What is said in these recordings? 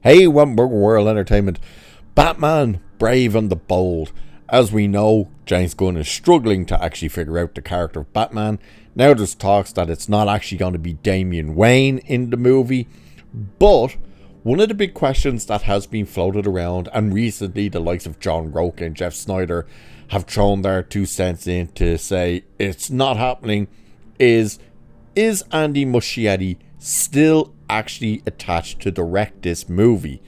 Hey, Wamburger World Entertainment. Batman, Brave and the Bold. As we know, James Gunn is struggling to actually figure out the character of Batman. Now there's talks that it's not actually going to be Damian Wayne in the movie. But one of the big questions that has been floated around, and recently the likes of John Roca and Jeff Snyder have thrown their 2 cents in to say it's not happening, is Andy Muschietti still actually attached to direct this movie?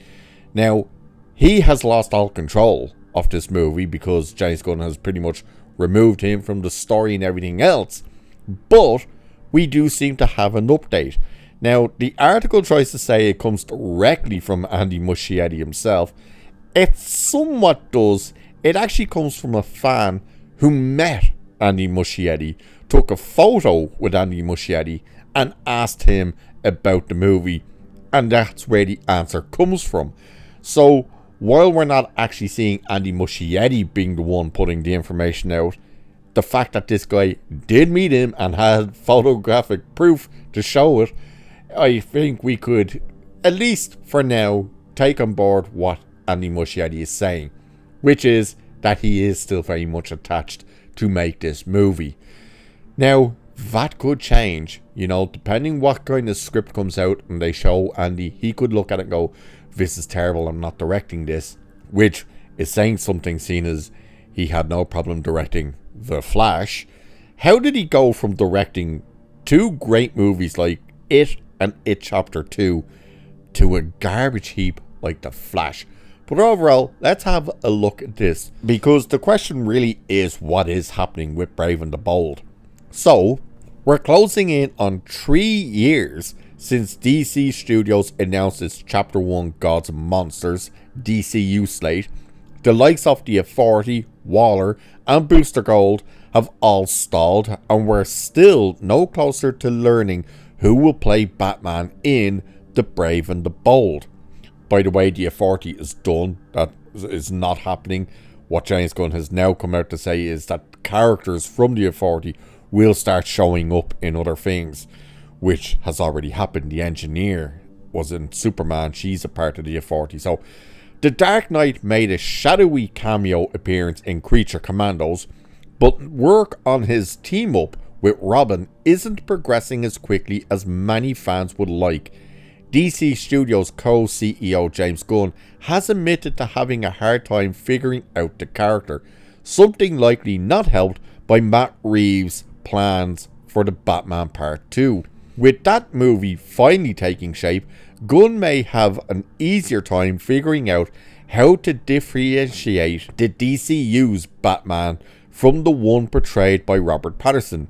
Now, he has lost all control of this movie because James Gunn has pretty much removed him from the story and everything else, but we do seem to have an update. Now, the article tries to say it comes directly from Andy Muschietti himself. It somewhat does. It actually comes from a fan who met Andy Muschietti, took a photo with Andy Muschietti, and asked him about the movie, and that's where the answer comes from. So, while we're not actually seeing Andy Muschietti being the one putting the information out, the fact that this guy did meet him and had photographic proof to show it, I think we could, at least for now, take on board what Andy Muschietti is saying, which is that he is still very much attached to make this movie. Now, that could change, depending what kind of script comes out and they show Andy, he could look at it and go, this is terrible, I'm not directing this, which is saying something, seen as he had no problem directing The Flash. How did he go from directing two great movies like It and It Chapter 2 to a garbage heap like The Flash? But overall, let's have a look at this, because the question really is what is happening with Brave and the Bold. So, we're closing in on 3 years since DC Studios announced its Chapter 1 Gods and Monsters DCU slate. The likes of The Authority, Waller, and Booster Gold have all stalled, and we're still no closer to learning who will play Batman in The Brave and the Bold. By the way, The Authority is done. That is not happening. What James Gunn has now come out to say is that characters from The Authority will start showing up in other things, which has already happened. The Engineer was in Superman. She's a part of The Authority. So, The Dark Knight made a shadowy cameo appearance in Creature Commandos, but work on his team-up with Robin isn't progressing as quickly as many fans would like. DC Studios co-CEO James Gunn has admitted to having a hard time figuring out the character, something likely not helped by Matt Reeves' plans for the Batman Part 2. With that movie finally taking shape, Gunn may have an easier time figuring out how to differentiate the DCU's Batman from the one portrayed by Robert Pattinson.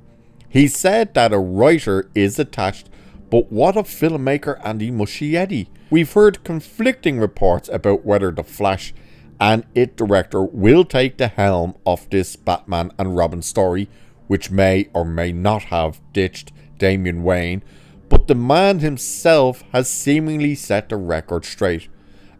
He said that a writer is attached, but what of filmmaker Andy Muschietti? We've heard conflicting reports about whether The Flash and It director will take the helm of this Batman and Robin story, which may or may not have ditched Damian Wayne, but the man himself has seemingly set the record straight.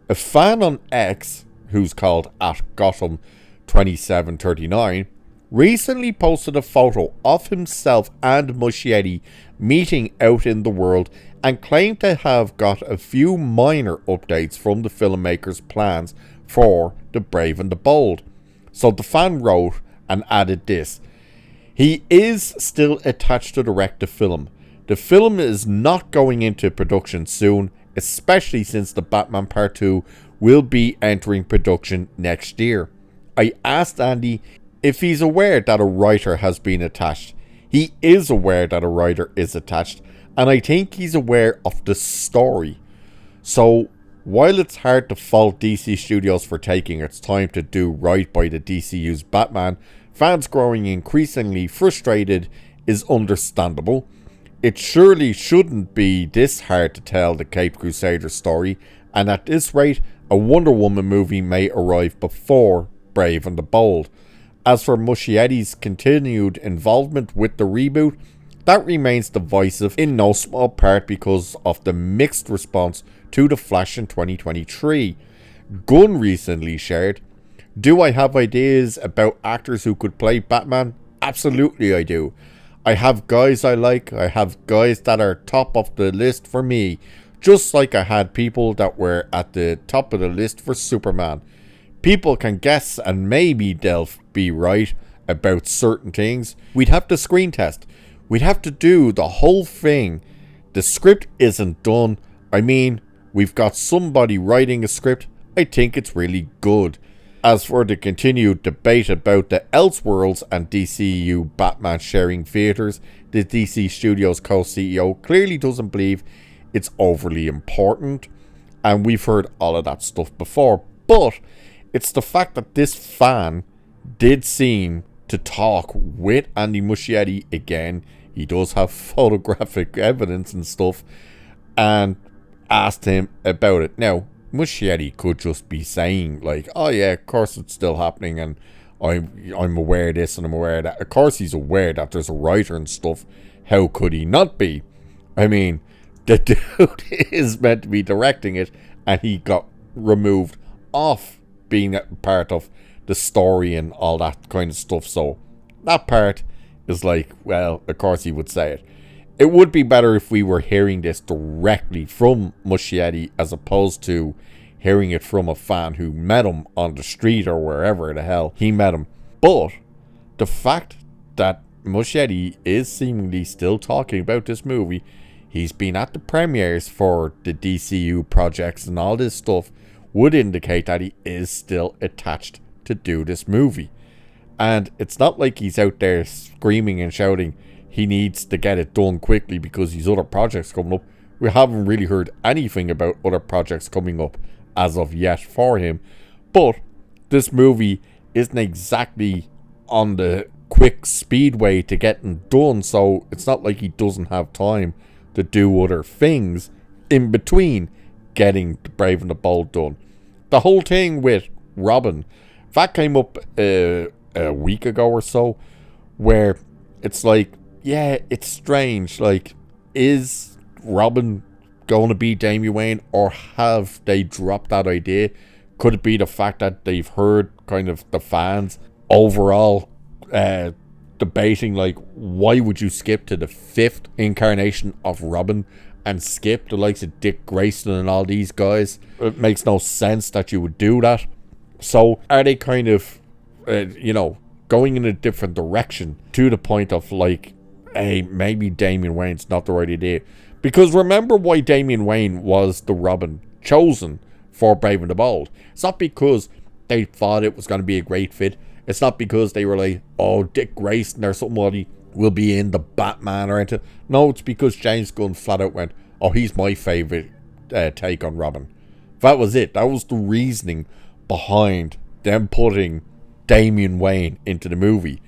A fan on X, who's called @Gotham2739, recently posted a photo of himself and Muschietti meeting out in the world and claimed to have got a few minor updates from the filmmaker's plans for The Brave and the Bold. So the fan wrote and added this: he is still attached to direct the film. The film is not going into production soon, especially since the Batman Part 2 will be entering production next year. I asked Andy if he's aware that a writer has been attached. He is aware that a writer is attached, and I think he's aware of the story. So, while it's hard to fault DC Studios for taking its time to do right by the DCU's Batman, fans growing increasingly frustrated is understandable. It surely shouldn't be this hard to tell the Caped Crusader story, and at this rate, a Wonder Woman movie may arrive before Brave and the Bold. As for Muschietti's continued involvement with the reboot, that remains divisive in no small part because of the mixed response to The Flash in 2023. Gunn recently shared, "Do I have ideas about actors who could play Batman? Absolutely I do. I have guys I like, I have guys that are top of the list for me. Just like I had people that were at the top of the list for Superman. People can guess and maybe they'll be right about certain things. We'd have to screen test. We'd have to do the whole thing. The script isn't done. I mean, we've got somebody writing a script. I think it's really good. As for the continued debate about the Elseworlds and DCU Batman sharing theatres, the DC Studios co-CEO clearly doesn't believe it's overly important. And we've heard all of that stuff before. But it's the fact that this fan did seem to talk with Andy Muschietti again. He does have photographic evidence and stuff. And asked him about it. Now, Muschietti could just be saying like, oh yeah, of course it's still happening and I'm aware of this and I'm aware of that. Of course he's aware that there's a writer and stuff. How could he not be? I mean, the dude is meant to be directing it and he got removed off being a part of the story and all that kind of stuff. So that part is like, well, of course he would say it. It would be better if we were hearing this directly from Muschietti as opposed to hearing it from a fan who met him on the street or wherever the hell he met him. But the fact that Muschietti is seemingly still talking about this movie, he's been at the premieres for the DCU projects and all this stuff, would indicate that he is still attached to do this movie. And it's not like he's out there screaming and shouting he needs to get it done quickly because he's other projects coming up. We haven't really heard anything about other projects coming up as of yet for him. But this movie isn't exactly on the quick speedway to getting done, so it's not like he doesn't have time to do other things in between getting the Brave and the Bold done. The whole thing with Robin, that came up a week ago or so, where it's like, yeah, it's strange. Like, is Robin going to be Damian Wayne, or have they dropped that idea? Could it be the fact that they've heard kind of the fans overall debating, like, why would you skip to the 5th incarnation of Robin and skip the likes of Dick Grayson and all these guys? It makes no sense that you would do that. So are they kind of, going in a different direction to the point of like, hey, maybe Damian Wayne's not the right idea? Because remember why Damian Wayne was the Robin chosen for Brave and the Bold. It's not because they thought it was going to be a great fit. It's not because they were like, oh, Dick Grayson or somebody will be in the Batman or anything. No, it's because James Gunn flat out went, oh, he's my favourite take on Robin. That was it. That was the reasoning behind them putting Damian Wayne into the movie.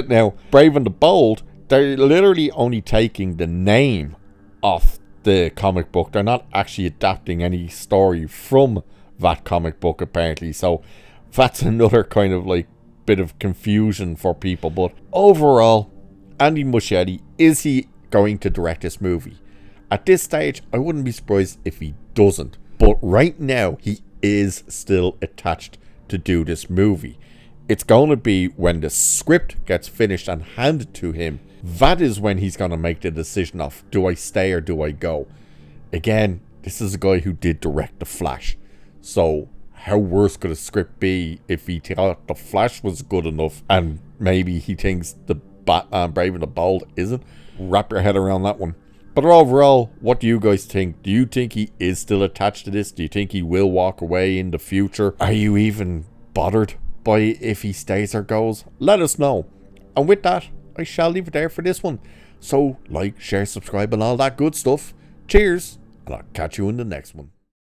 Now, Brave and the Bold, they're literally only taking the name off the comic book. They're not actually adapting any story from that comic book, apparently. So that's another kind of like bit of confusion for people. But overall, Andy Muschietti, is he going to direct this movie? At this stage, I wouldn't be surprised if he doesn't. But right now, he is still attached to do this movie. It's going to be when the script gets finished and handed to him. That is when he's going to make the decision of, do I stay or do I go? Again, this is a guy who did direct The Flash. So how worse could a script be if he thought The Flash was good enough and maybe he thinks the Batman Brave and the Bold isn't? Wrap your head around that one. But overall, what do you guys think? Do you think he is still attached to this? Do you think he will walk away in the future? Are you even bothered by if he stays or goes? Let us know. And with that, I shall leave it there for this one. So, like, share, subscribe and all that good stuff. Cheers, and I'll catch you in the next one.